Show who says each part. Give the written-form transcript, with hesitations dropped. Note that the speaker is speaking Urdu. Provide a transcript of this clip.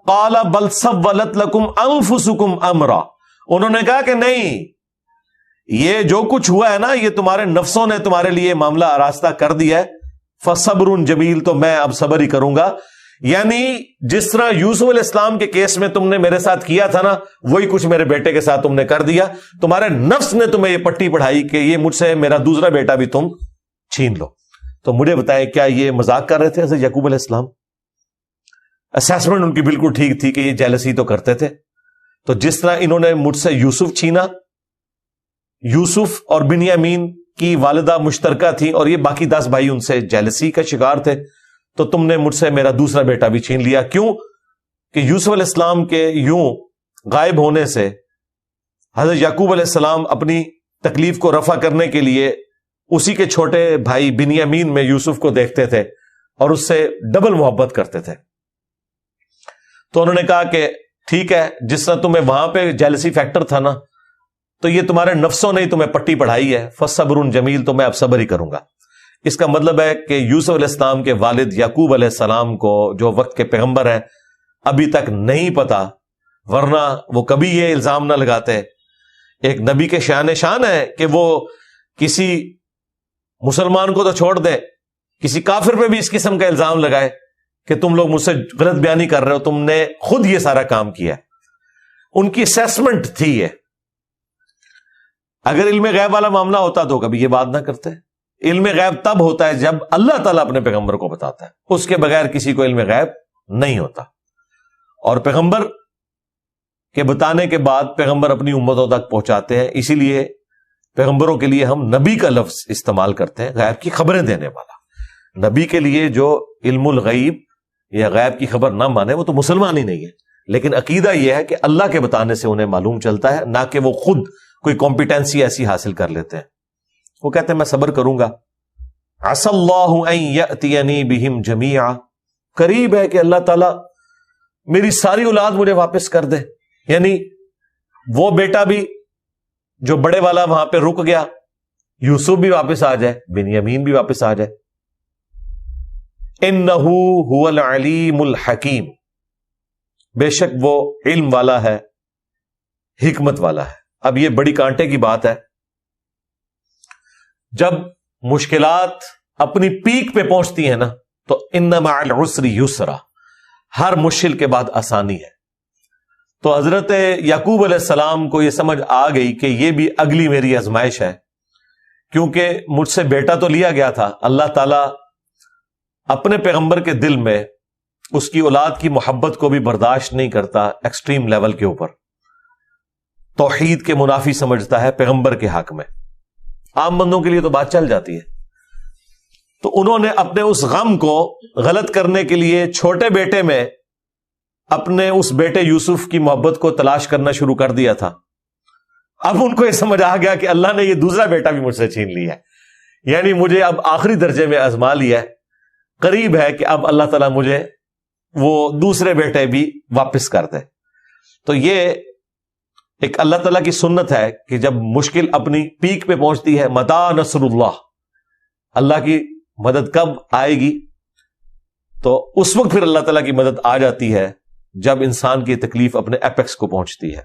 Speaker 1: قال بل سولت لکم انفسکم امرا، انہوں نے کہا کہ نہیں، یہ جو کچھ ہوا ہے نا یہ تمہارے نفسوں نے تمہارے لیے معاملہ آراستہ کر دیا ہے، فصبر جمیل، تو میں اب صبر ہی کروں گا. یعنی جس طرح یوسف علیہ السلام کے کیس میں تم نے میرے ساتھ کیا تھا نا، وہی کچھ میرے بیٹے کے ساتھ تم نے کر دیا. تمہارے نفس نے تمہیں یہ پٹی پڑھائی کہ یہ مجھ سے میرا دوسرا بیٹا بھی تم چھین لو. تو مجھے بتائیں کیا یہ مذاق کر رہے تھے حضرت یعقوب علیہ السلام؟ اسیسمنٹ ان کی بالکل ٹھیک تھی کہ یہ جیلسی تو کرتے تھے. تو جس طرح انہوں نے مجھ سے یوسف چھینا، یوسف اور بنیامین کی والدہ مشترکہ تھی اور یہ باقی 10 بھائی ان سے جیلسی کا شکار تھے، تو تم نے مجھ سے میرا دوسرا بیٹا بھی چھین لیا. کیوں کہ یوسف علیہ السلام کے یوں غائب ہونے سے حضرت یعقوب علیہ السلام اپنی تکلیف کو رفع کرنے کے لیے اسی کے چھوٹے بھائی بنیامین میں یوسف کو دیکھتے تھے اور اس سے ڈبل محبت کرتے تھے. تو انہوں نے کہا کہ ٹھیک ہے، جس طرح تمہیں وہاں پہ جیلسی فیکٹر تھا نا، تو یہ تمہارے نفسوں نے ہی تمہیں پٹی پڑھائی ہے، فصبر جمیل، تو میں اب صبر ہی کروں گا. اس کا مطلب ہے کہ یوسف علیہ السلام کے والد یعقوب علیہ السلام کو، جو وقت کے پیغمبر ہیں، ابھی تک نہیں پتا، ورنہ وہ کبھی یہ الزام نہ لگاتے. ایک نبی کے شان ہے کہ وہ کسی مسلمان کو تو چھوڑ دے، کسی کافر پہ بھی اس قسم کا الزام لگائے کہ تم لوگ مجھ سے غلط بیانی کر رہے ہو، تم نے خود یہ سارا کام کیا. ان کی اسیسمنٹ تھی یہ. اگر علم غیب والا معاملہ ہوتا تو کبھی یہ بات نہ کرتے. علم غیب تب ہوتا ہے جب اللہ تعالیٰ اپنے پیغمبر کو بتاتا ہے، اس کے بغیر کسی کو علم غیب نہیں ہوتا. اور پیغمبر کے بتانے کے بعد پیغمبر اپنی امتوں تک پہنچاتے ہیں. اسی لیے پیغمبروں کے لیے ہم نبی کا لفظ استعمال کرتے ہیں، غیب کی خبریں دینے والا. نبی کے لیے جو علم الغیب یا غیب کی خبر نہ مانے وہ تو مسلمان ہی نہیں ہے. لیکن عقیدہ یہ ہے کہ اللہ کے بتانے سے انہیں معلوم چلتا ہے، نہ کہ وہ خود کوئی کمپیٹنسی ایسی حاصل کر لیتے ہیں. وہ کہتے ہیں میں صبر کروں گا. عسى الله ان ياتيني بهم جميعا، قریب ہے کہ اللہ تعالیٰ میری ساری اولاد مجھے واپس کر دے. یعنی وہ بیٹا بھی جو بڑے والا وہاں پہ رک گیا، یوسف بھی واپس آ جائے، بنیامین بھی واپس آ جائے. انہ هو العلیم الحکیم، بے شک وہ علم والا ہے، حکمت والا ہے. اب یہ بڑی کانٹے کی بات ہے، جب مشکلات اپنی پیک پہ پہنچتی ہیں نا تو ان مع العسر یسرا، ہر مشکل کے بعد آسانی ہے. تو حضرت یعقوب علیہ السلام کو یہ سمجھ آ گئی کہ یہ بھی اگلی میری آزمائش ہے، کیونکہ مجھ سے بیٹا تو لیا گیا تھا، اللہ تعالیٰ اپنے پیغمبر کے دل میں اس کی اولاد کی محبت کو بھی برداشت نہیں کرتا ایکسٹریم لیول کے اوپر. توحید کے منافی سمجھتا ہے پیغمبر کے حق میں. عام بندوں کے لیے تو بات چل جاتی ہے. تو انہوں نے اپنے اس غم کو غلط کرنے کے لیے چھوٹے بیٹے میں اپنے اس بیٹے یوسف کی محبت کو تلاش کرنا شروع کر دیا تھا. اب ان کو یہ سمجھ آ گیا کہ اللہ نے یہ دوسرا بیٹا بھی مجھ سے چھین لیا ہے، یعنی مجھے اب آخری درجے میں آزما لیا ہے. قریب ہے کہ اب اللہ تعالیٰ مجھے وہ دوسرے بیٹے بھی واپس کر دے. تو یہ ایک اللہ تعالیٰ کی سنت ہے کہ جب مشکل اپنی پیک پہ پہنچتی ہے، متى نصر اللہ، اللہ کی مدد کب آئے گی، تو اس وقت پھر اللہ تعالیٰ کی مدد آ جاتی ہے جب انسان کی تکلیف اپنے ایپیکس کو پہنچتی ہے.